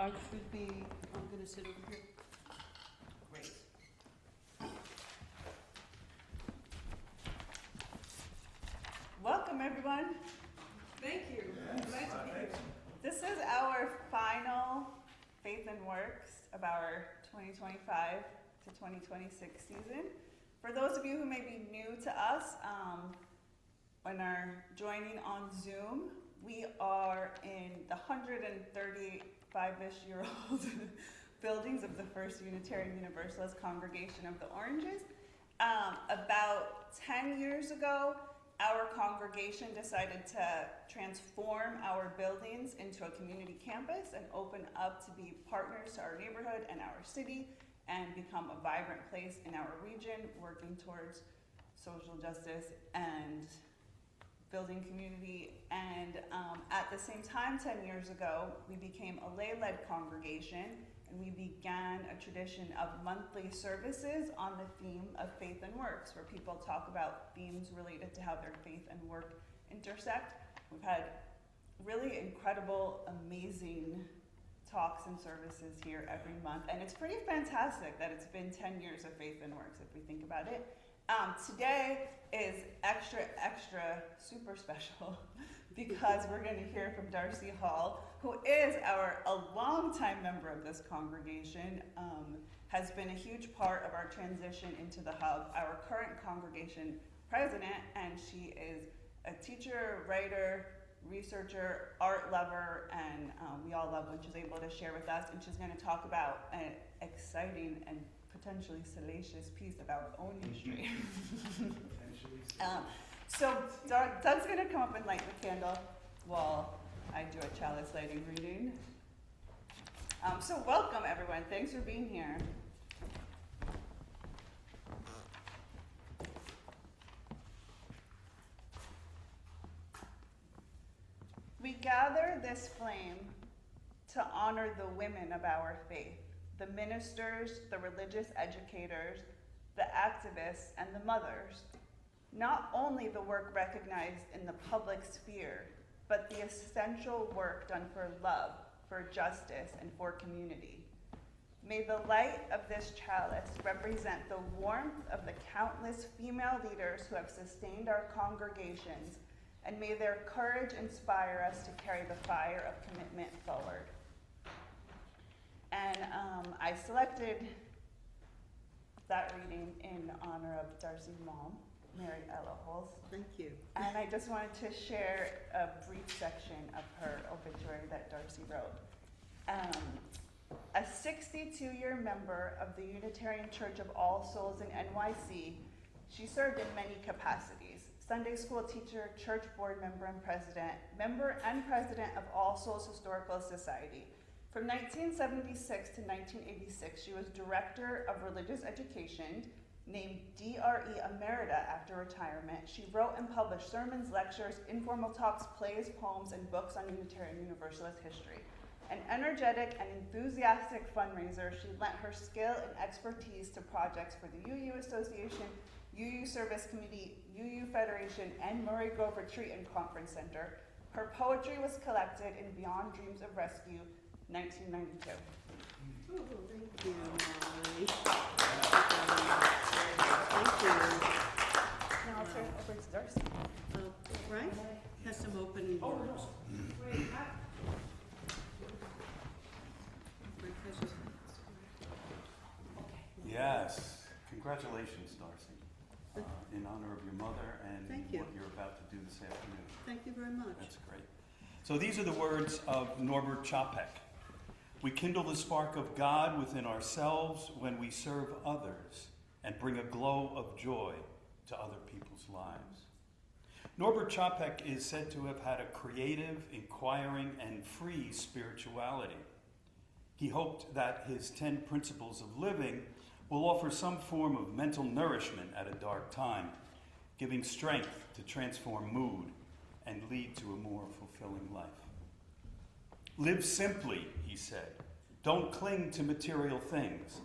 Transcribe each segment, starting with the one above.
I'm going to sit over here. Great. Welcome, everyone. Thank you. Yes, Glad to be here. This is our final Faith and Works of our 2025 to 2026 season. For those of you who may be new to us and are joining on Zoom, we are in the 135-ish-year-old buildings of the First Unitarian Universalist Congregation of the Oranges. About 10 years ago, our congregation decided to transform our buildings into a community campus and open up to be partners to our neighborhood and our city and become a vibrant place in our region, working towards social justice and building community. And at the same time, 10 years ago, we became a lay-led congregation, and we began a tradition of monthly services on the theme of faith and works, where people talk about themes related to how their faith and work intersect. We've had really incredible, amazing talks and services here every month, and it's pretty fantastic that it's been 10 years of faith and works if we think about it. Today is extra, super special because we're going to hear from Darcy Hall, who is a longtime member of this congregation, has been a huge part of our transition into the hub, our current congregation president, and she is a teacher, writer, researcher, art lover, and we all love when she's able to share with us, and she's going to talk about an exciting and potentially salacious piece of our own history. So Doug's going to come up and light the candle while I do a chalice lighting reading. So welcome, everyone. Thanks for being here. We gather this flame to honor the women of our faith, the ministers, the religious educators, the activists, and the mothers. Not only the work recognized in the public sphere, but the essential work done for love, for justice, and for community. May the light of this chalice represent the warmth of the countless female leaders who have sustained our congregations, and may their courage inspire us to carry the fire of commitment forward. And I selected that reading in honor of Darcy's mom, Mary Ella Holst. Thank you. And I just wanted to share a brief section of her obituary that Darcy wrote. A 62-year member of the Unitarian Church of All Souls in NYC, she served in many capacities: Sunday school teacher, church board member and president of All Souls Historical Society. From 1976 to 1986, she was director of religious education, named DRE Emerita after retirement. She wrote and published sermons, lectures, informal talks, plays, poems, and books on Unitarian Universalist history. An energetic and enthusiastic fundraiser, she lent her skill and expertise to projects for the UU Association, UU Service Committee, UU Federation, and Murray Grove Retreat and Conference Center. Her poetry was collected in Beyond Dreams of Rescue, 1992. Oh, thank you, Molly. Thank you. Now I'll turn it over to Darcy. Right? Has some opening words. Yes. Congratulations, Darcy, in honor of your mother and Thank you. what you're about to do this afternoon. Thank you very much. That's great. So these are the words of Norbert Capek. We kindle the spark of God within ourselves when we serve others and bring a glow of joy to other people's lives. Norbert Capek is said to have had a creative, inquiring, and free spirituality. He hoped that his 10 principles of living will offer some form of mental nourishment at a dark time, giving strength to transform mood and lead to a more fulfilling life. Live simply, he said. Don't cling to material things.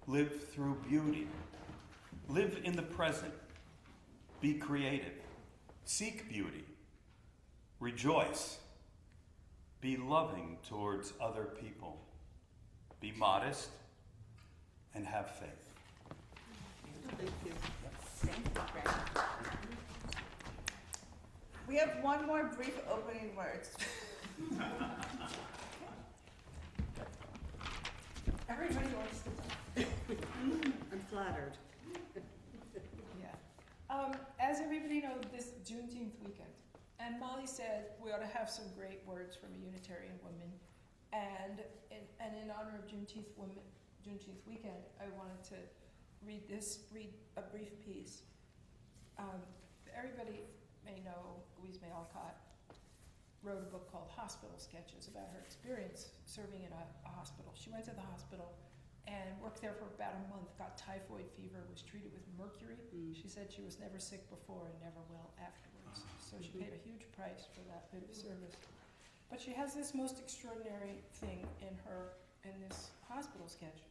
Live through beauty. Live in the present. Be creative. Seek beauty. Rejoice. Be loving towards other people. Be modest and have faith. Thank you. Thank you, Greg. We have one more brief opening words. Everybody wants to talk. I'm flattered. Yeah. As everybody knows, this Juneteenth weekend, and Molly said we ought to have some great words from a Unitarian woman, and in honor of Juneteenth weekend, I wanted to read a brief piece. Everybody may know Louise May Alcott wrote a book called Hospital Sketches about her experience serving in a hospital. She went to the hospital and worked there for about a month, got typhoid fever, was treated with mercury. She said she was never sick before and never well afterwards. So she paid a huge price for that bit of service. But she has this most extraordinary thing in this hospital sketch.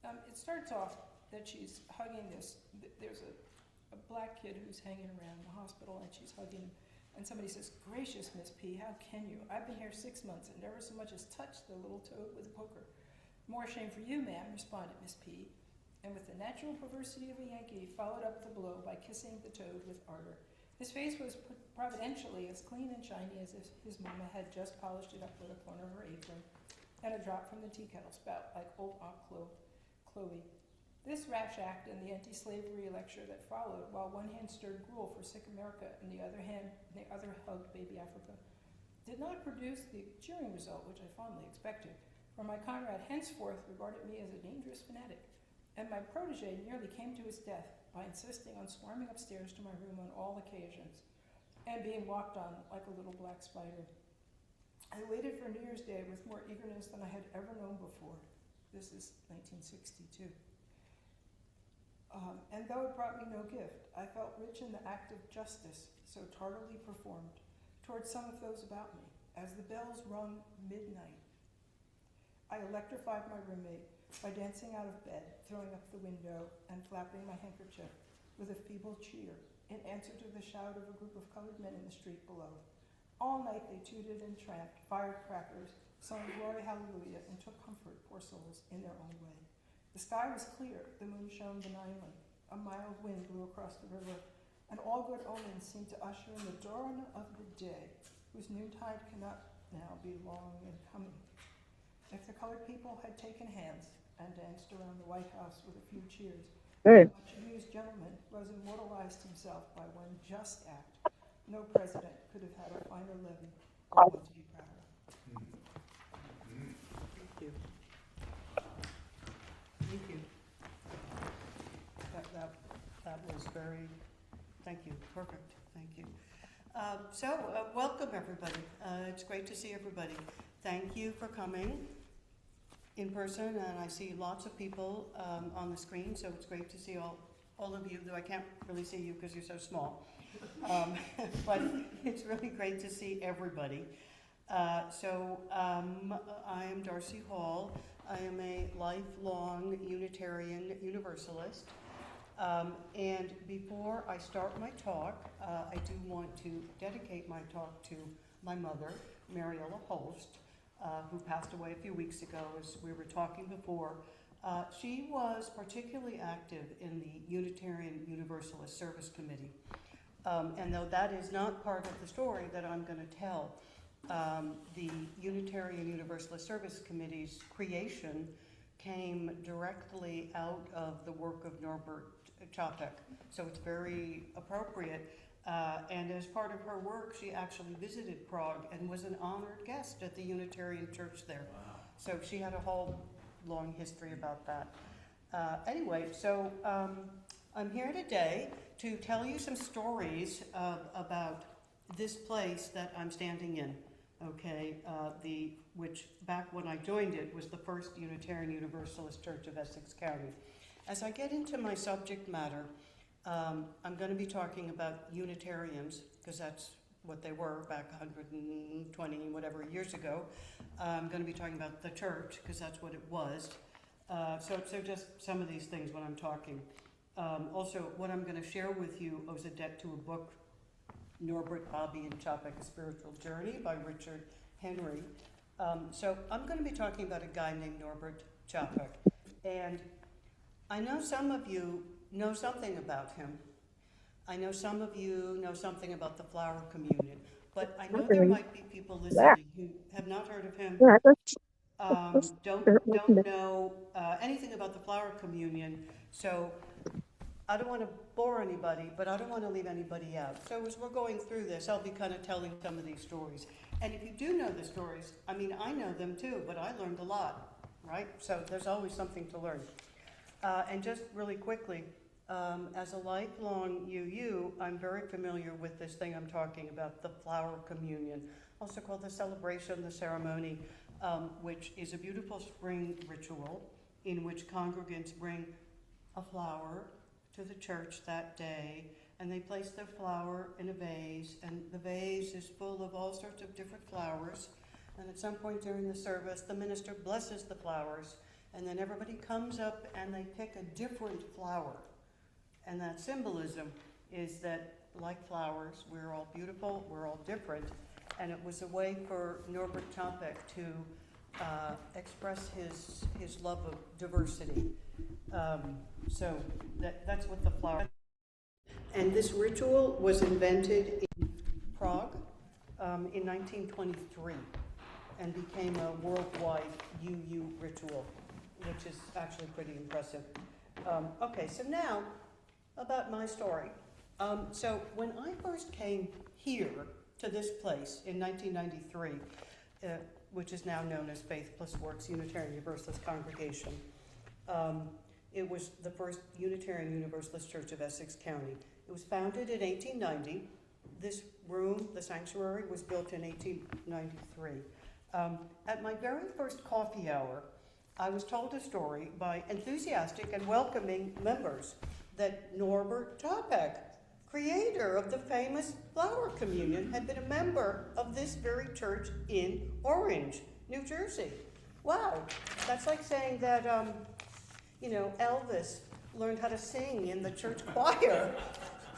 It starts off that she's hugging there's a black kid who's hanging around the hospital, and she's hugging him. And somebody says, "Gracious, Miss P, how can you? I've been here 6 months and never so much as touched the little toad with a poker." "More shame for you, ma'am," responded Miss P, and with the natural perversity of a Yankee, followed up the blow by kissing the toad with ardor. His face was providentially as clean and shiny as if his mama had just polished it up with a corner of her apron, and a drop from the tea kettle spout like old Aunt Chloe. This rash act and the anti-slavery lecture that followed, while one hand stirred gruel for sick America and the other hugged baby Africa, did not produce the cheering result which I fondly expected, for my comrade henceforth regarded me as a dangerous fanatic, and my protege nearly came to his death by insisting on swarming upstairs to my room on all occasions, and being walked on like a little black spider. I waited for New Year's Day with more eagerness than I had ever known before. This is 1962. And though it brought me no gift, I felt rich in the act of justice so tardily performed towards some of those about me. As the bells rung midnight, I electrified my roommate by dancing out of bed, throwing up the window, and flapping my handkerchief with a feeble cheer in answer to the shout of a group of colored men in the street below. All night they tooted and tramped, fired crackers, sung Glory Hallelujah, and took comfort, poor souls, in their own way. The sky was clear, the moon shone benignly, a mild wind blew across the river, and all good omens seemed to usher in the dawn of the day, whose noontide cannot now be long in coming. If the colored people had taken hands and danced around the White House with a few cheers, the much amused gentleman was immortalized himself by one just act. No president could have had a finer levy or one to be proud of. Thank you. Thank you. That was very, thank you, perfect, thank you. Welcome everybody. It's great to see everybody. Thank you for coming in person, and I see lots of people on the screen, so it's great to see all of you, though I can't really see you because you're so small. But it's really great to see everybody. I am Darcy Hall. I am a lifelong Unitarian Universalist. And before I start my talk, I do want to dedicate my talk to my mother, Mariella Holst, who passed away a few weeks ago, as we were talking before. She was particularly active in the Unitarian Universalist Service Committee. And though that is not part of the story that I'm going to tell, the Unitarian Universalist Service Committee's creation came directly out of the work of Norbert Capek, so it's very appropriate. And as part of her work, she actually visited Prague and was an honored guest at the Unitarian Church there. Wow. So she had a whole long history about that. Anyway, so I'm here today to tell you some stories about this place that I'm standing in. Okay, which back when I joined it was the first Unitarian Universalist Church of Essex County. As I get into my subject matter, I'm going to be talking about Unitarians, because that's what they were back 120 whatever years ago. I'm going to be talking about the church, because that's what it was. So just some of these things when I'm talking. Also, what I'm going to share with you owes a debt to a book, Norbert Capek and Capek, A Spiritual Journey by Richard Henry. So I'm going to be talking about a guy named Norbert Capek. And I know some of you know something about him. I know some of you know something about the Flower Communion. But I know there might be people listening who have not heard of him, don't know anything about the Flower Communion. So I don't want to bore anybody, but I don't want to leave anybody out. So as we're going through this, I'll be kind of telling some of these stories. And if you do know the stories, I mean, I know them too, but I learned a lot, right? So there's always something to learn. And just really quickly, as a lifelong UU, I'm very familiar with this thing I'm talking about, the Flower Communion, also called the celebration, the ceremony, which is a beautiful spring ritual in which congregants bring a flower to the church that day, and they place their flower in a vase, and the vase is full of all sorts of different flowers, and at some point during the service, the minister blesses the flowers, and then everybody comes up and they pick a different flower. And that symbolism is that, like flowers, we're all beautiful, we're all different, and it was a way for Norbert Capek to express his love of diversity. So that's what the flower. And this ritual was invented in Prague in 1923 and became a worldwide UU ritual, which is actually pretty impressive. Okay, so now about my story. So when I first came here to this place in 1993, which is now known as Faith Plus Works Unitarian Universalist Congregation, it was the first Unitarian Universalist Church of Essex County. It was founded in 1890. This room, the sanctuary, was built in 1893. At my very first coffee hour, I was told a story by enthusiastic and welcoming members that Norbert Capek, creator of the famous Flower Communion, had been a member of this very church in Orange, New Jersey. Wow, that's like saying that, Elvis learned how to sing in the church choir.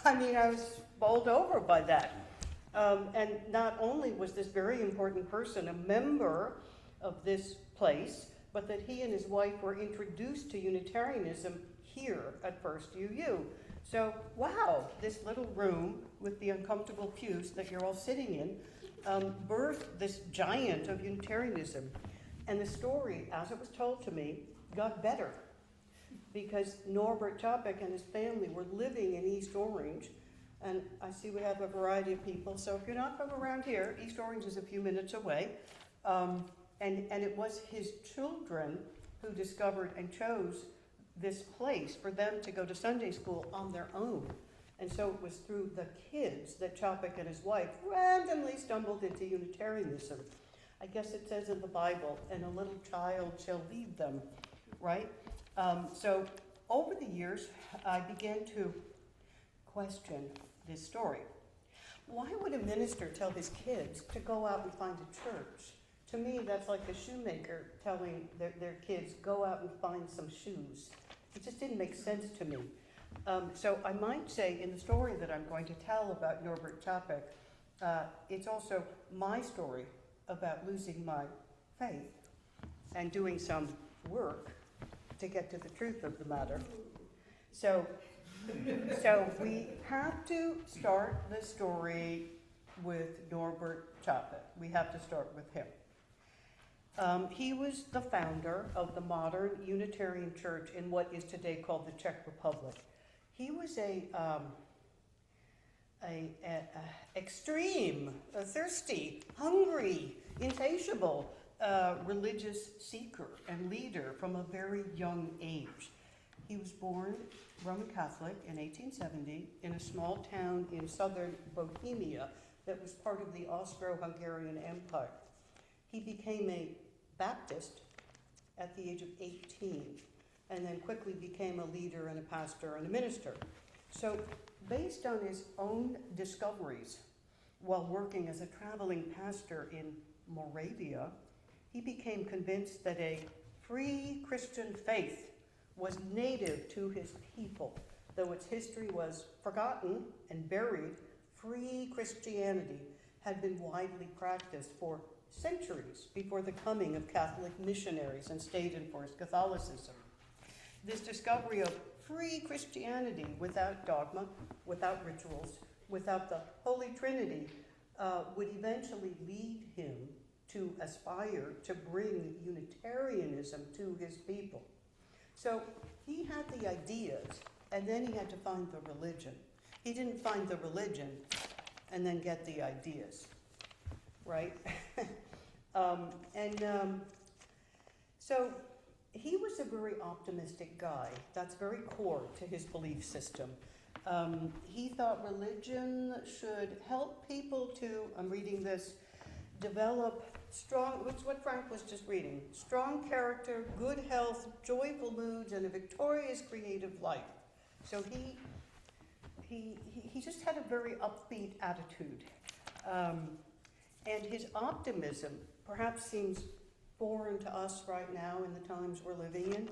I mean, I was bowled over by that. And not only was this very important person a member of this place, but that he and his wife were introduced to Unitarianism here at First UU. So, wow, this little room with the uncomfortable pews that you're all sitting in birthed this giant of Unitarianism. And the story, as it was told to me, got better, because Norbert Capek and his family were living in East Orange. And I see we have a variety of people, so if you're not from around here, East Orange is a few minutes away. And it was his children who discovered and chose this place for them to go to Sunday school on their own. And so it was through the kids that Capek and his wife randomly stumbled into Unitarianism. I guess it says in the Bible, and a little child shall lead them, right? So over the years, I began to question this story. Why would a minister tell his kids to go out and find a church? To me, that's like a shoemaker telling their kids, go out and find some shoes. It just didn't make sense to me. So I might say in the story that I'm going to tell about Norbert Capek, it's also my story about losing my faith and doing some work to get to the truth of the matter. So we have to start the story with Norbert Capek. We have to start with him. He was the founder of the modern Unitarian Church in what is today called the Czech Republic. He was a extreme, thirsty, hungry, insatiable religious seeker and leader from a very young age. He was born Roman Catholic in 1870 in a small town in southern Bohemia that was part of the Austro-Hungarian Empire. He became a Baptist at the age of 18, and then quickly became a leader and a pastor and a minister. So based on his own discoveries while working as a traveling pastor in Moravia, he became convinced that a free Christian faith was native to his people. Though its history was forgotten and buried, free Christianity had been widely practiced for centuries before the coming of Catholic missionaries and state-enforced Catholicism. This discovery of free Christianity without dogma, without rituals, without the Holy Trinity, would eventually lead him to aspire to bring Unitarianism to his people. So he had the ideas, and then he had to find the religion. He didn't find the religion and then get the ideas, right? So he was a very optimistic guy. That's very core to his belief system. He thought religion should help people to, I'm reading this, develop strong, which is what Frank was just reading, strong character, good health, joyful moods, and a victorious creative life. So he just had a very upbeat attitude. And his optimism perhaps seems foreign to us right now in the times we're living in,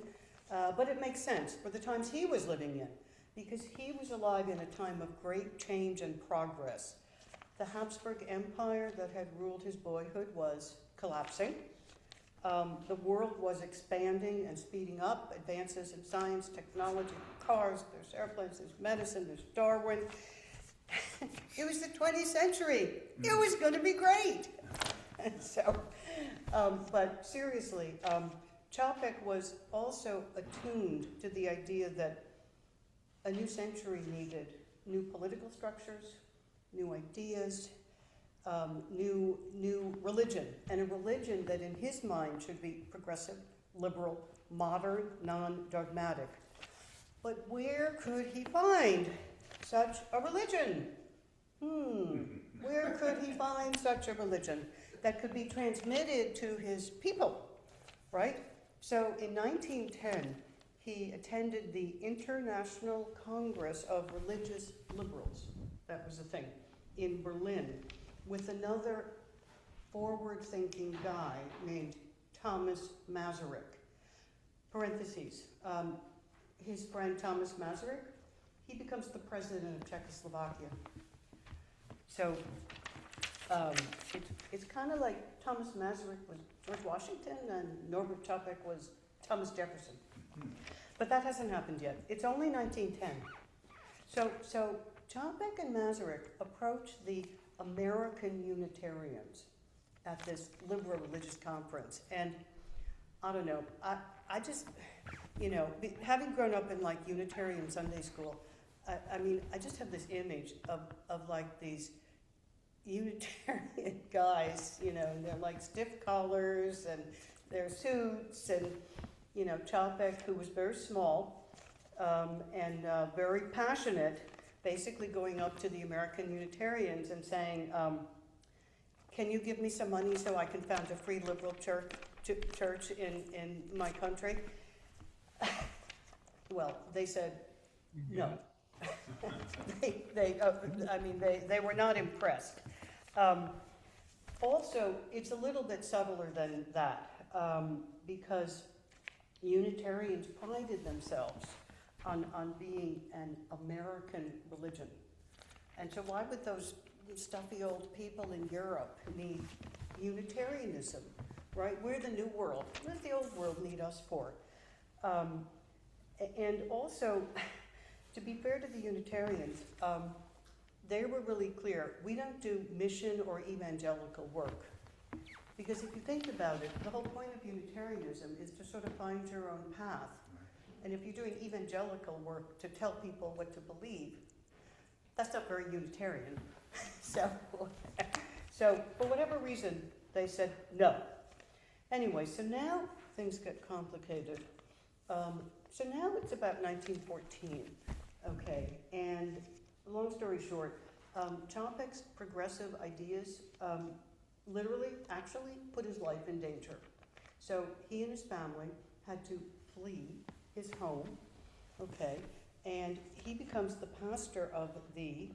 but it makes sense for the times he was living in, because he was alive in a time of great change and progress. The Habsburg Empire that had ruled his boyhood was collapsing. The world was expanding and speeding up, advances in science, technology, cars, there's airplanes, there's medicine, there's Darwin. It was the 20th century. It was going to be great. But seriously, Capek was also attuned to the idea that a new century needed new political structures, new ideas, new religion, and a religion that in his mind should be progressive, liberal, modern, non-dogmatic. But where could he find such a religion? Where could he find such a religion that could be transmitted to his people, right? So in 1910, he attended the International Congress of Religious Liberals, that was the thing, in Berlin, with another forward-thinking guy named Thomas Masaryk. Parentheses, his friend Thomas Masaryk, he becomes the president of Czechoslovakia. So it's kind of like Thomas Masaryk was George Washington and Norbert Capek was Thomas Jefferson. But that hasn't happened yet. It's only 1910. So Capek and Masaryk approached the American Unitarians at this liberal religious conference. And I don't know, I just, having grown up in like Unitarian Sunday school, I mean, I just have this image of like these Unitarian guys, and they're like stiff collars and their suits and, Capek, who was very small and very passionate, basically going up to the American Unitarians and saying, can you give me some money so I can found a free liberal church in my country? Well, they said no. They were not impressed. Also, it's a little bit subtler than that, because Unitarians prided themselves on being an American religion. And so why would those stuffy old people in Europe need Unitarianism, right? We're the new world. What does the old world need us for? And also, to be fair to the Unitarians, they were really clear. We don't do mission or evangelical work. Because if you think about it, the whole point of Unitarianism is to sort of find your own path. And if you're doing evangelical work to tell people what to believe, that's not very Unitarian. So for whatever reason, they said no. Anyway, so now things get complicated. So now it's about 1914, okay? And long story short, Capek's progressive ideas literally, actually put his life in danger. So he and his family had to flee his home, okay? And he becomes the pastor of the,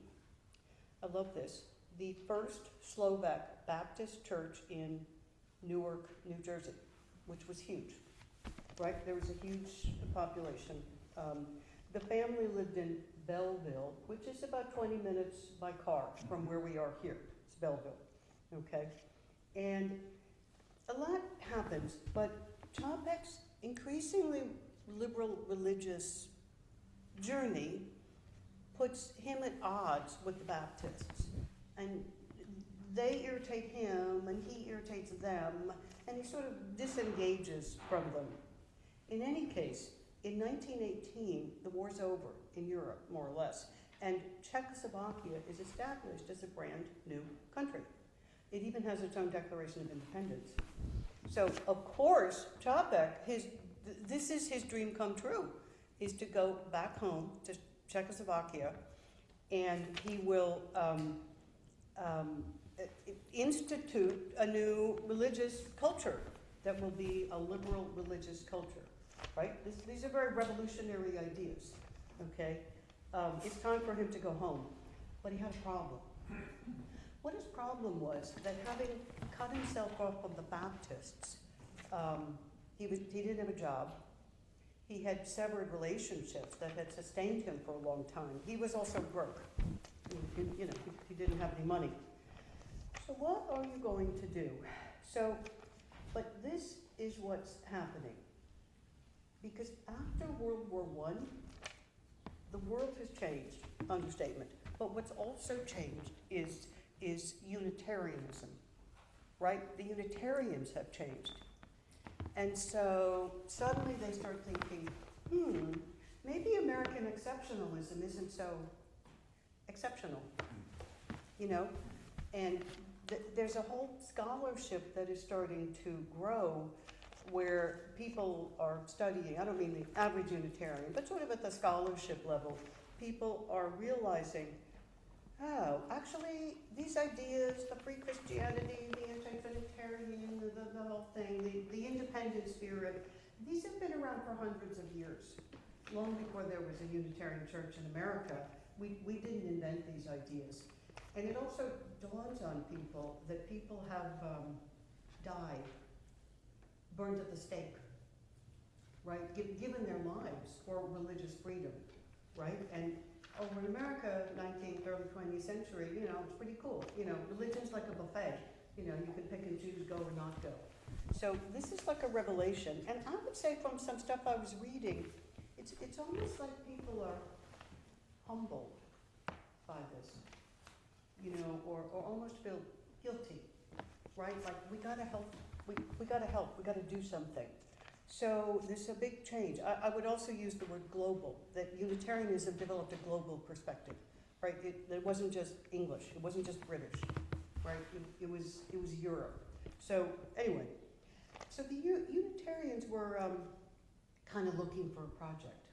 I love this, the first Slovak Baptist church in Newark, New Jersey, which was huge, right? There was a huge population. The family lived in Belleville, which is about 20 minutes by car from where we are here. It's Belleville, okay? And a lot happens, but Capek's increasingly liberal religious journey puts him at odds with the Baptists. And they irritate him, and he irritates them, and he sort of disengages from them. In any case, in 1918, the war's over in Europe, more or less, and Czechoslovakia is established as a brand new country. It even has its own Declaration of Independence. So, of course, Capek, this is his dream come true, is to go back home to Czechoslovakia, and he will institute a new religious culture that will be a liberal religious culture, right? These are very revolutionary ideas, okay? It's time for him to go home, but he had a problem. What his problem was that having cut himself off from the Baptists, he didn't have a job. He had severed relationships that had sustained him for a long time. He was also broke. He didn't have any money. So what are you going to do? But this is what's happening. Because after World War I, the world has changed, understatement. But what's also changed is Unitarianism, right? The Unitarians have changed. And so suddenly they start thinking, maybe American exceptionalism isn't so exceptional, And there's a whole scholarship that is starting to grow where people are studying, I don't mean the average Unitarian, but sort of at the scholarship level, people are realizing, oh, actually, these ideas, the free Christianity, the anti-Trinitarian, the whole thing, the independent spirit, these have been around for hundreds of years. Long before there was a Unitarian Church in America, we didn't invent these ideas. And it also dawns on people that people have died, burned at the stake, right? Given their lives for religious freedom, right? And over in America, 19th, early 20th century, it's pretty cool. Religion's like a buffet. You can pick and choose, go or not go. So this is like a revelation. And I would say from some stuff I was reading, it's almost like people are humbled by this, or almost feel guilty, right? Like we gotta help, we gotta do something. So there's a big change. I would also use the word global, that Unitarianism developed a global perspective, right? It wasn't just English, it wasn't just British, right? It was Europe. So anyway, so the Unitarians were kind of looking for a project.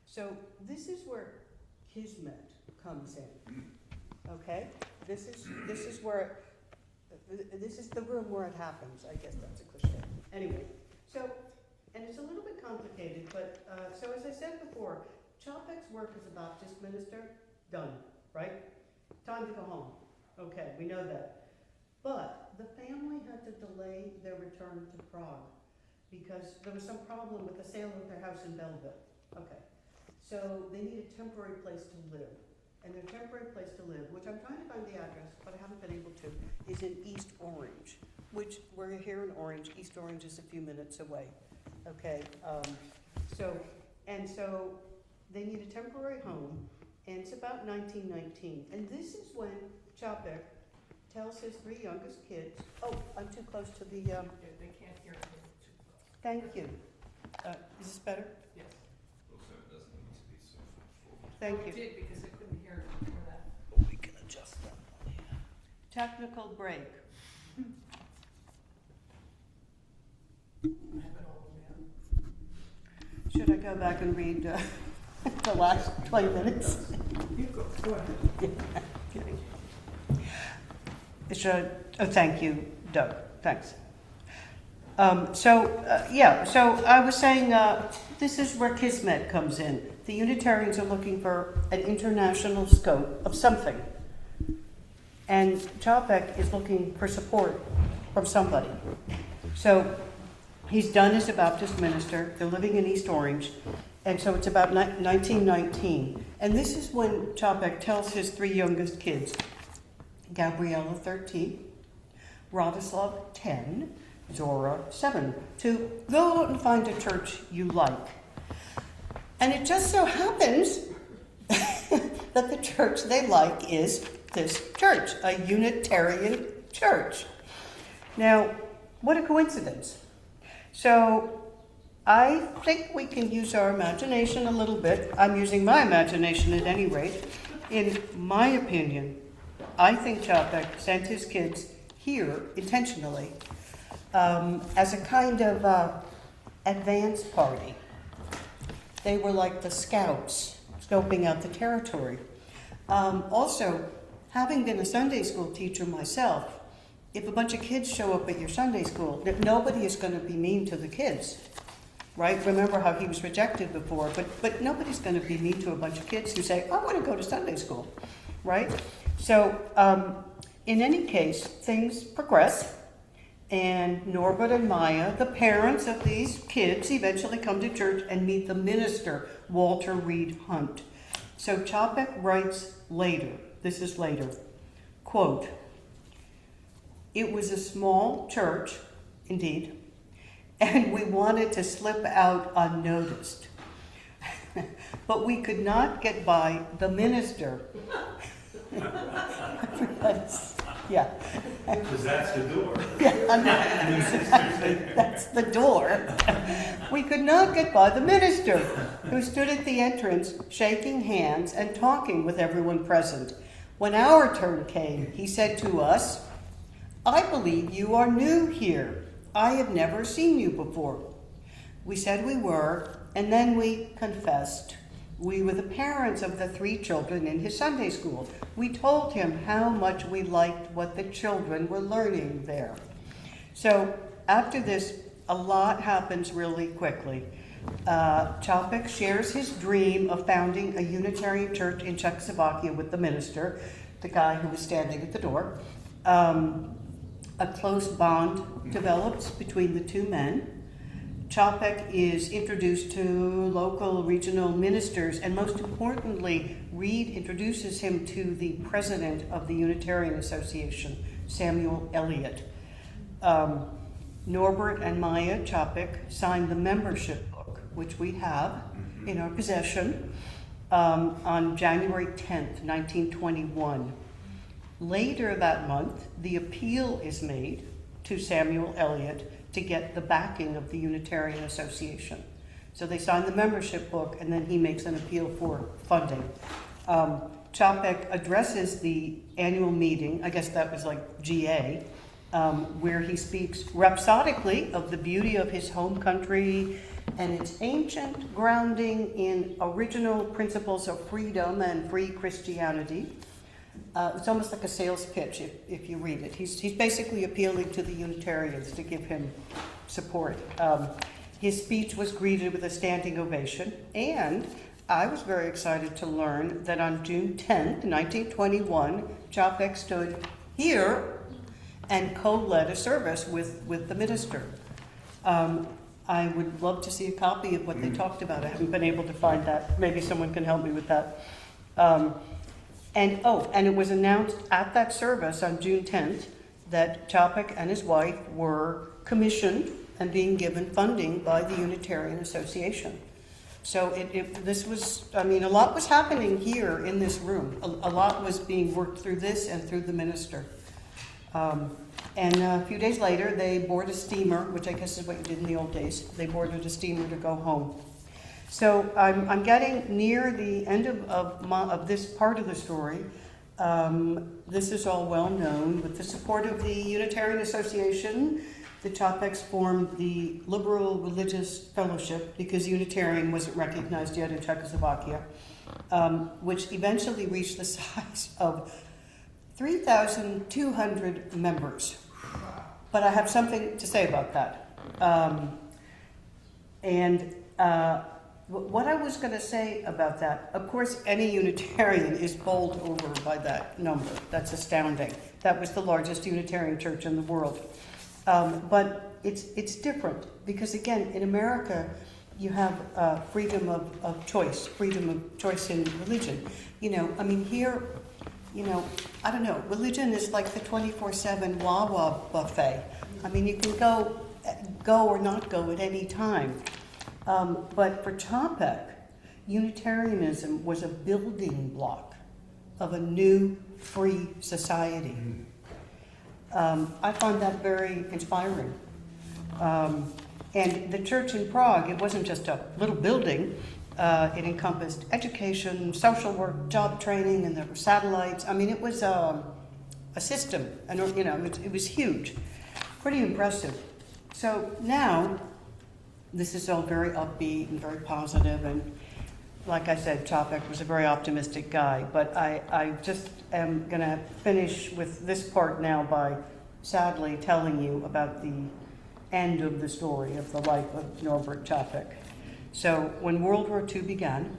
So this is where Kismet comes in, okay? This is where, this is the room where it happens. I guess that's a cliche. Anyway. So, and it's a little bit complicated, but so as I said before, Capek's work as a Baptist minister, done, right? Time to go home. Okay, we know that. But the family had to delay their return to Prague because there was some problem with the sale of their house in Belleville. Okay, so they need a temporary place to live. And their temporary place to live, which I'm trying to find the address, but I haven't been able to, is in East Orange, which we're here in Orange. East Orange is a few minutes away. Okay, so they need a temporary home, and it's about 1919. And this is when Capek tells his three youngest kids, oh, I'm too close to the, They can't hear me too close. Thank you. Is this better? Yes. Also, it doesn't need to be so full. Thank It you. did because I couldn't hear it before that. We can adjust that. Technical break. I have it all down. Should I go back and read the last 20 minutes? You go ahead. Oh, thank you, Doug. Thanks. So I was saying this is where Kismet comes in. The Unitarians are looking for an international scope of something. And Capek is looking for support from somebody. So he's done as a Baptist minister. They're living in East Orange. And so it's about 1919. And this is when Capek tells his three youngest kids, Gabriella, 13, Radislav 10, Zora 7, to go out and find a church you like. And it just so happens that the church they like is this church, a Unitarian church. Now, what a coincidence. So I think we can use our imagination a little bit. I'm using my imagination at any rate. In my opinion, I think Capek sent his kids here intentionally as a kind of advance party. They were like the scouts scoping out the territory. Also, having been a Sunday school teacher myself, if a bunch of kids show up at your Sunday school, nobody is going to be mean to the kids, right? Remember how he was rejected before, but nobody's going to be mean to a bunch of kids who say, I want to go to Sunday school, right? So in any case, things progress, and Norbert and Maya, the parents of these kids, eventually come to church and meet the minister, Walter Reed Hunt. So Capek writes later, this is later, quote, "It was a small church, indeed, and we wanted to slip out unnoticed. But we could not get by the minister." Yeah. Because that's the door. That's the door. We could not get by the minister, who stood at the entrance, shaking hands and talking with everyone present. When our turn came, he said to us, "I believe you are new here. I have never seen you before." We said we were, and then we confessed. We were the parents of the 3 children in his Sunday school. We told him how much we liked what the children were learning there. So after this, a lot happens really quickly. Capek shares his dream of founding a Unitarian church in Czechoslovakia with the minister, the guy who was standing at the door. A close bond develops between the 2 men. Capek is introduced to local regional ministers, and most importantly, Reed introduces him to the president of the Unitarian Association, Samuel Eliot. Norbert and Maya Capek signed the membership book, which we have in our possession, on January 10th, 1921. Later that month, the appeal is made to Samuel Eliot to get the backing of the Unitarian Association. So they sign the membership book, and then he makes an appeal for funding. Capek addresses the annual meeting, I guess that was like GA, where he speaks rhapsodically of the beauty of his home country and its ancient grounding in original principles of freedom and free Christianity. It's almost like a sales pitch if you read it. He's basically appealing to the Unitarians to give him support. His speech was greeted with a standing ovation, and I was very excited to learn that on June 10th, 1921, Capek stood here and co-led a service with the minister. I would love to see a copy of what they talked about. I haven't been able to find that. Maybe someone can help me with that. And it was announced at that service on June 10th that Capek and his wife were commissioned and being given funding by the Unitarian Association. So this was, I mean, a lot was happening here in this room. A lot was being worked through this and through the minister. And a few days later, they board a steamer, which I guess is what you did in the old days. They boarded a steamer to go home. So I'm getting near the end of this part of the story. This is all well known. With the support of the Unitarian Association, the Capeks formed the Liberal Religious Fellowship, because Unitarian wasn't recognized yet in Czechoslovakia, which eventually reached the size of 3,200 members. But I have something to say about that. What I was going to say about that, of course, any Unitarian is bowled over by that number. That's astounding. That was the largest Unitarian church in the world. But it's different because, again, in America, you have freedom of choice in religion. You know, I mean, here I don't know, religion is like the 24/7 Wawa buffet. I mean, you can go or not go at any time. But for Capek, Unitarianism was a building block of a new, free society. I find that very inspiring. And the church in Prague, it wasn't just a little building. It encompassed education, social work, job training, and there were satellites. I mean, it was a system, and it was huge, pretty impressive. So now, this is all very upbeat and very positive, and like I said, Capek was a very optimistic guy, but I just am going to finish with this part now by sadly telling you about the end of the story of the life of Norbert Capek. So when World War II began,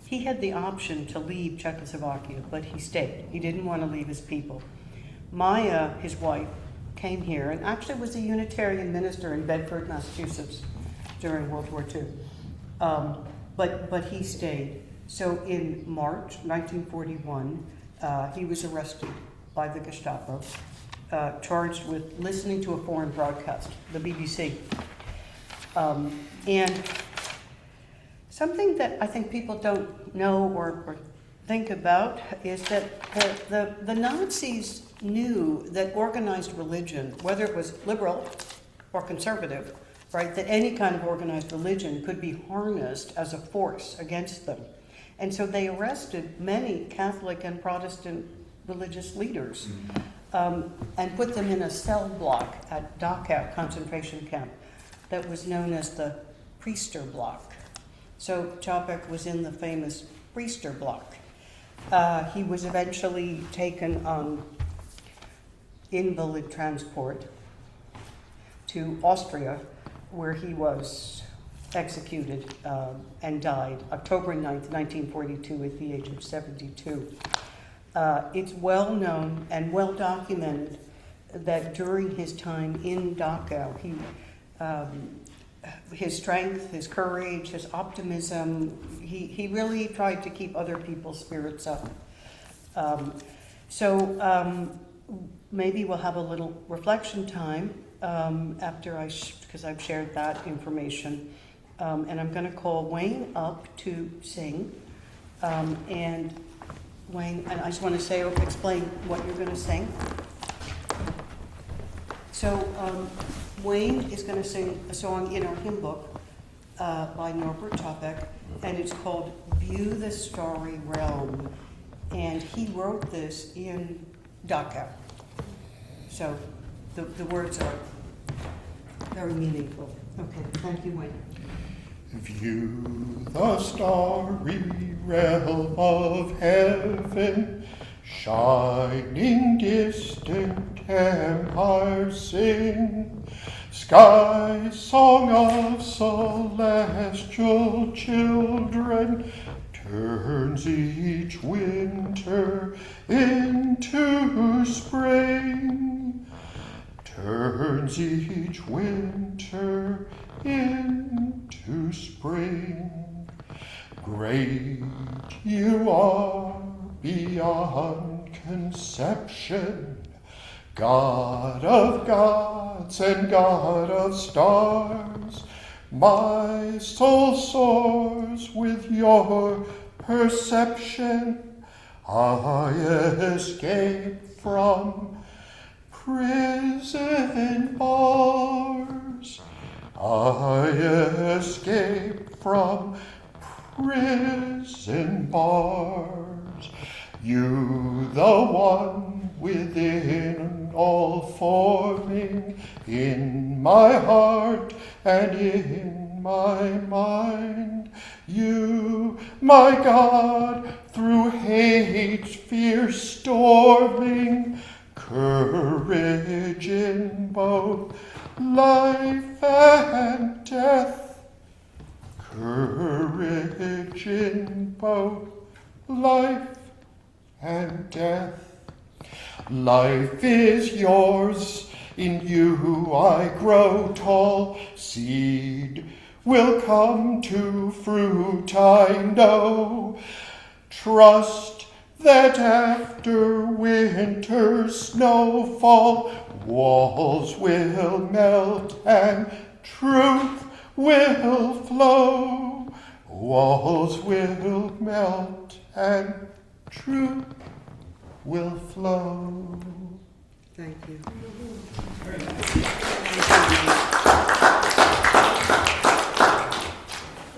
he had the option to leave Czechoslovakia, but he stayed. He didn't want to leave his people. Maya, his wife, came here and actually was a Unitarian minister in Bedford, Massachusetts during World War II. But he stayed. So in March 1941, he was arrested by the Gestapo, charged with listening to a foreign broadcast, the BBC. And something that I think people don't know or think about is that the Nazis knew that organized religion, whether it was liberal or conservative, right, that any kind of organized religion could be harnessed as a force against them. And so they arrested many Catholic and Protestant religious leaders and put them in a cell block at Dachau concentration camp that was known as the Priester block. So Capek was in the famous Priester block. He was eventually taken on invalid transport to Austria, where he was executed and died October 9th, 1942, at the age of 72. It's well known and well documented that during his time in Dachau, his strength, his courage, his optimism, he really tried to keep other people's spirits up. Maybe we'll have a little reflection time after because I've shared that information. And I'm going to call Wayne up to sing. And Wayne, and I just want to explain what you're going to sing. So Wayne is going to sing a song in our hymn book by Norbert Capek, and it's called View the Starry Realm. And he wrote this in Dachau. So the words are very meaningful. Okay, thank you, Wayne. View the starry realm of heaven, shining distant empires sing, sky's song of celestial children turns each winter into spring, turns each winter into spring. Great you are beyond conception, God of gods and God of stars. My soul soars with your perception. I escape from prison bars. I escape from prison bars. You, the one within, all forming in my heart and in my mind. You, my God, through hate's fierce storming, courage in both life and death. Courage in both life and death. Life is yours, in you I grow tall. Seed will come to fruit, I know. Trust that after winter's snowfall, walls will melt and truth will flow. Walls will melt and truth will flow. Thank you.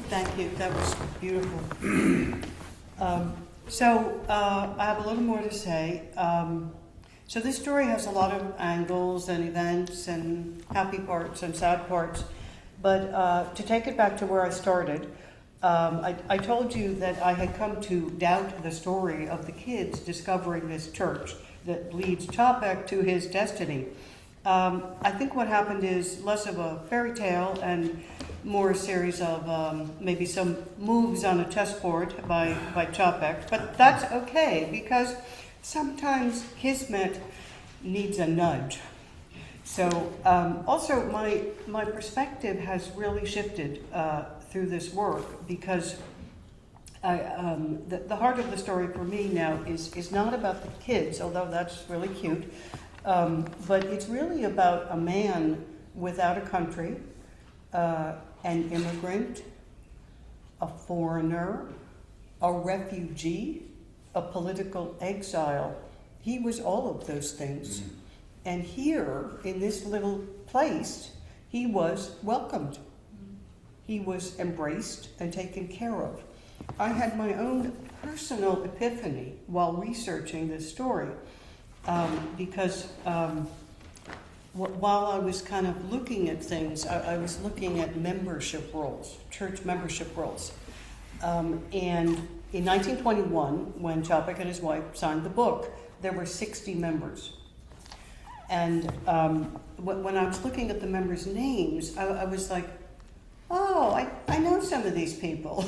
Thank you. That was beautiful. I have a little more to say. So this story has a lot of angles and events and happy parts and sad parts. But to take it back to where I started, I told you that I had come to doubt the story of the kids discovering this church that leads Capek to his destiny. I think what happened is less of a fairy tale and more a series of maybe some moves on a chessboard by Capek, but that's okay because sometimes Kismet needs a nudge. So also my perspective has really shifted through this work because the heart of the story for me now is not about the kids, although that's really cute, but it's really about a man without a country, an immigrant, a foreigner, a refugee, a political exile. He was all of those things. And here, in this little place, he was welcomed. He was embraced and taken care of. I had my own personal epiphany while researching this story, because while I was kind of looking at things, I was looking at membership rolls, church membership rolls. And in 1921, when Capek and his wife signed the book, there were 60 members. And when I was looking at the members' names, I was like, oh, I know some of these people.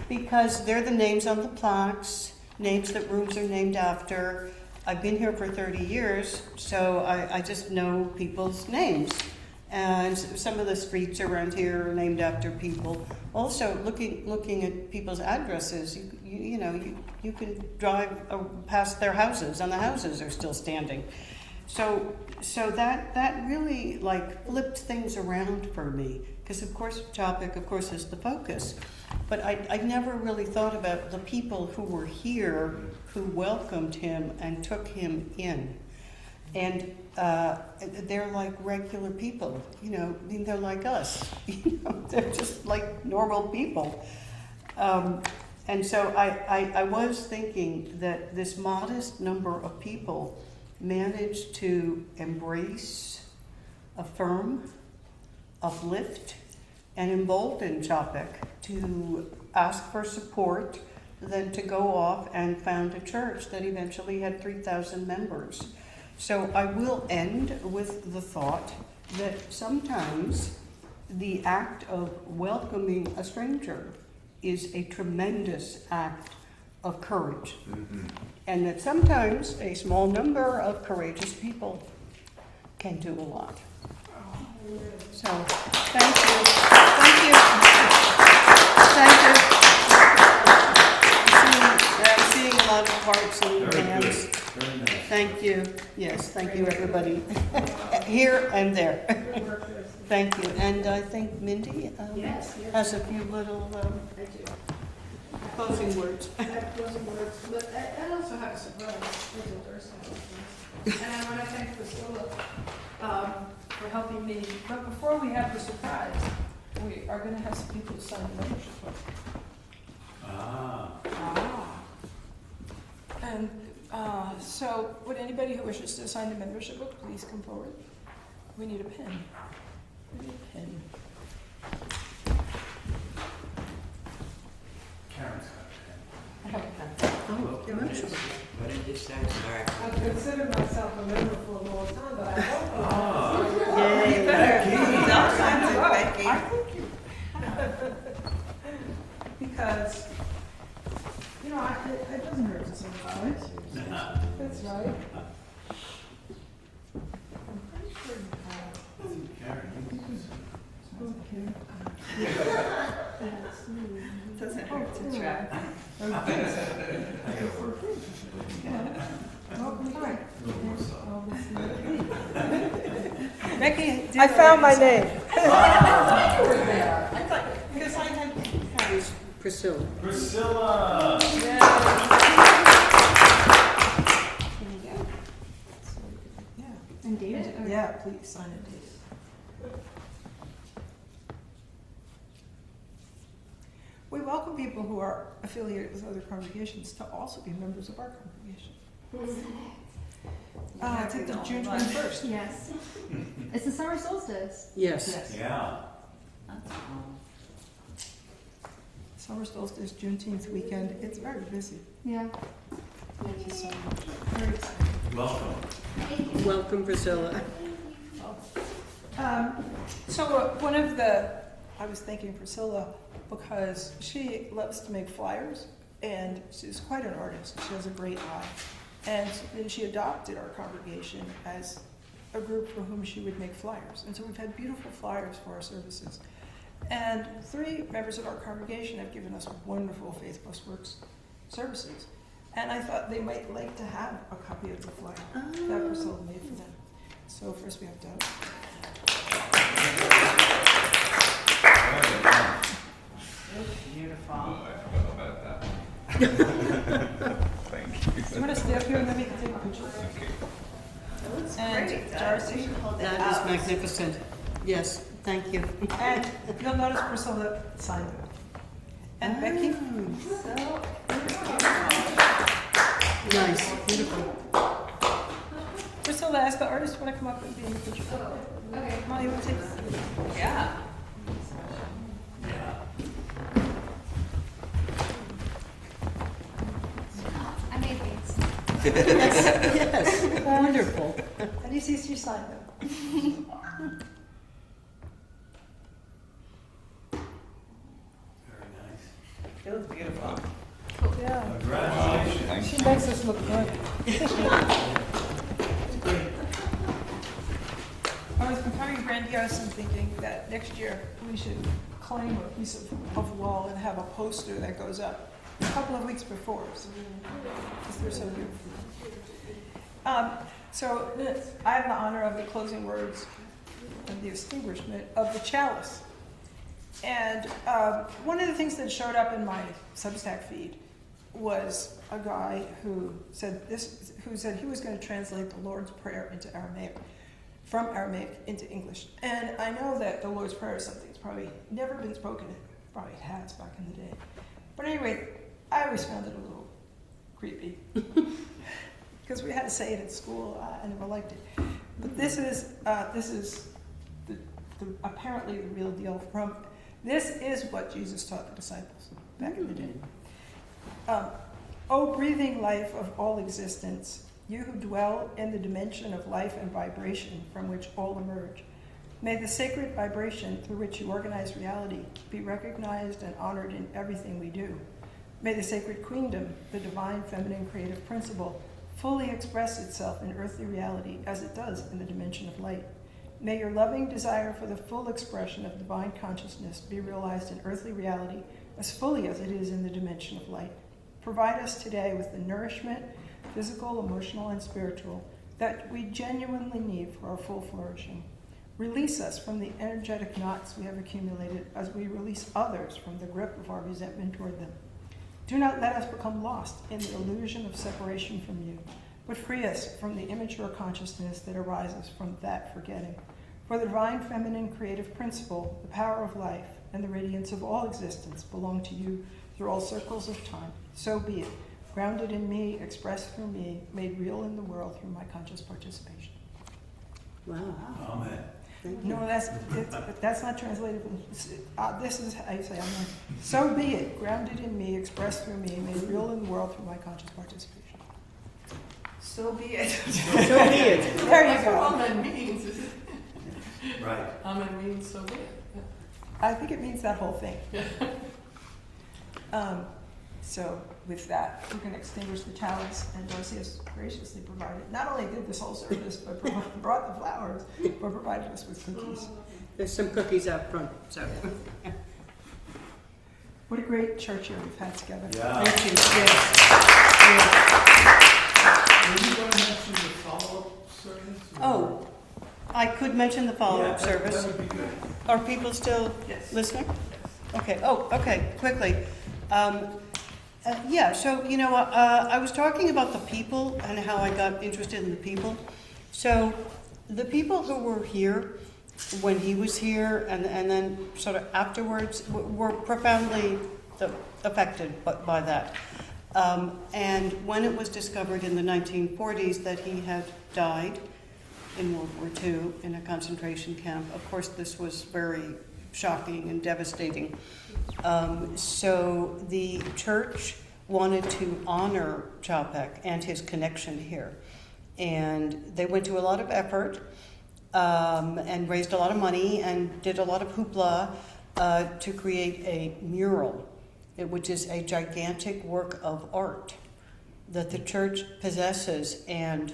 Because they're the names on the plaques, names that rooms are named after. I've been here for 30 years, so I just know people's names. And some of the streets around here are named after people. Also, looking at people's addresses, you can drive past their houses, and the houses are still standing. So that really like flipped things around for me, because of course Capek, of course, is the focus. But I never really thought about the people who were here, who welcomed him and took him in. And they're like regular people, they're like us. They're just like normal people. And so I was thinking that this modest number of people managed to embrace, affirm, uplift, and embolden Capek to ask for support, then to go off and found a church that eventually had 3,000 members. So I will end with the thought that sometimes the act of welcoming a stranger is a tremendous act of courage. Mm-hmm. And that sometimes a small number of courageous people can do a lot. So, thank you. Thank you. Thank you. I'm seeing a lot of hearts and hands. Very nice. Thank you. Yes, thank you, everybody. Here and there. Thank you. And I think Mindy has a few little closing words. I have closing words, but I also have a surprise. And I want to thank Priscilla for helping me. But before we have the surprise, we are going to have some people sign the membership book. And so would anybody who wishes to sign the membership book please come forward? We need a pen. We need a pen. Karen's got a pen. I have a pen. Oh, the membership. What did you say? Sorry. I've considered myself a member for a long time, but I hope Yay. I think you. Because, it doesn't hurt to sympathize. That's right. I'm pretty sure you have. Doesn't hurt to try. Okay. I found my name. I thought, because I had Priscilla. Priscilla! And David? Yeah, please sign it, David. We welcome people who are affiliated with other congregations to also be members of our congregation. I think the June 21st. Yes. It's the summer solstice. Yes. Yeah. Summer solstice, Juneteenth weekend. It's very busy. Yeah. Thank you so much. Very exciting. Welcome. Welcome, Priscilla. One of I was thanking Priscilla because she loves to make flyers and she's quite an artist. She has a great eye. And then she adopted our congregation as a group for whom she would make flyers. And so we've had beautiful flyers for our services. And 3 members of our congregation have given us wonderful Faith Plus Works services. And I thought they might like to have a copy of the flyer that Priscilla made for them. So first we have Doug. Beautiful. Oh, I forgot about that. Thank you. Do you want to stay up here and then we can take a picture? Okay. That looks And great. Darcy. You should hold it That is up. magnificent. Yes, thank you. And you'll notice Priscilla signed it. And Becky. So Nice, beautiful. Priscilla asked the artist want to come up and be in the picture. Okay. Molly, you want to take this? yeah. I made these. Yes, wonderful. And you see she signed them. Very nice. It looks beautiful. Yeah. Congratulations. Thank She you. makes us look good. I was becoming grandiose and thinking that next year we should claim a piece of wall and have a poster that goes up a couple of weeks before, because they're so beautiful. So I have the honor of the closing words and the extinguishment of the chalice. And one of the things that showed up in my Substack feed was a guy who said he was going to translate the Lord's Prayer into Aramaic, from Aramaic into English. And I know that the Lord's Prayer is something that's probably never been spoken, probably has back in the day. But anyway, I always found it a little creepy. Because we had to say it at school, I never liked it. But this is apparently the real deal this is what Jesus taught the disciples back in the day. O breathing life of all existence, you who dwell in the dimension of life and vibration from which all emerge, may the sacred vibration through which you organize reality be recognized and honored in everything we do. May the sacred queendom, the divine feminine creative principle, fully express itself in earthly reality as it does in the dimension of light. May your loving desire for the full expression of divine consciousness be realized in earthly reality as fully as it is in the dimension of light. Provide us today with the nourishment, physical, emotional, and spiritual, that we genuinely need for our full flourishing. Release us from the energetic knots we have accumulated as we release others from the grip of our resentment toward them. Do not let us become lost in the illusion of separation from you, but free us from the immature consciousness that arises from that forgetting. For the divine feminine creative principle, the power of life, and the radiance of all existence belong to you through all circles of time. So be it, grounded in me, expressed through me, made real in the world through my conscious participation. Wow, Amen. thank you. No, that's not translated. This is how you say amen. So be it, grounded in me, expressed through me, made real in the world through my conscious participation. So be it. So be it. There you go. Amen means. Right. Amen means so be it. I think it means that whole thing. So with that, we're going to extinguish the chalice, and Darcy has graciously provided, not only did this whole service, but brought the flowers, but provided us with cookies. There's some cookies out front, so. What a great church year we've had together. Yeah. Thank you, yes. Are you going to mention the follow-up service? Oh, I could mention the follow-up Yeah, service. That would be good. Are people still Yes. listening? Okay, oh, okay, quickly. Yeah, so, I was talking about the people and how I got interested in the people. So, the people who were here when he was here and then sort of afterwards were profoundly affected by that. And when it was discovered in the 1940s that he had died in World War II in a concentration camp, of course this was very shocking and devastating. So the church wanted to honor Capek and his connection here. And they went to a lot of effort and raised a lot of money and did a lot of hoopla to create a mural, which is a gigantic work of art that the church possesses and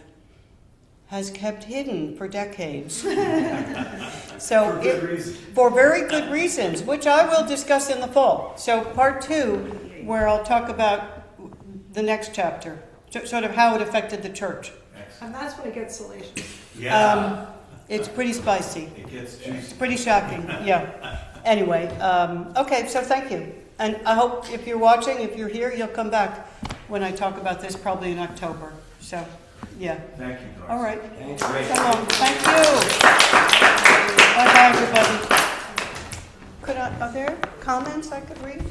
has kept hidden for decades. So For good reason. for very good reasons, which I will discuss in the fall. So part 2, where I'll talk about the next chapter, sort of how it affected the church. And that's when it gets salacious. Yeah. It's pretty spicy. It gets It's juicy. pretty shocking, yeah. Anyway, okay, so thank you. And I hope if you're watching, if you're here, you'll come back when I talk about this, probably in October. So, yeah. Thank you, Darcy. All right. Great. Come on, thank you. Bye-bye, everybody. Are there comments I could read?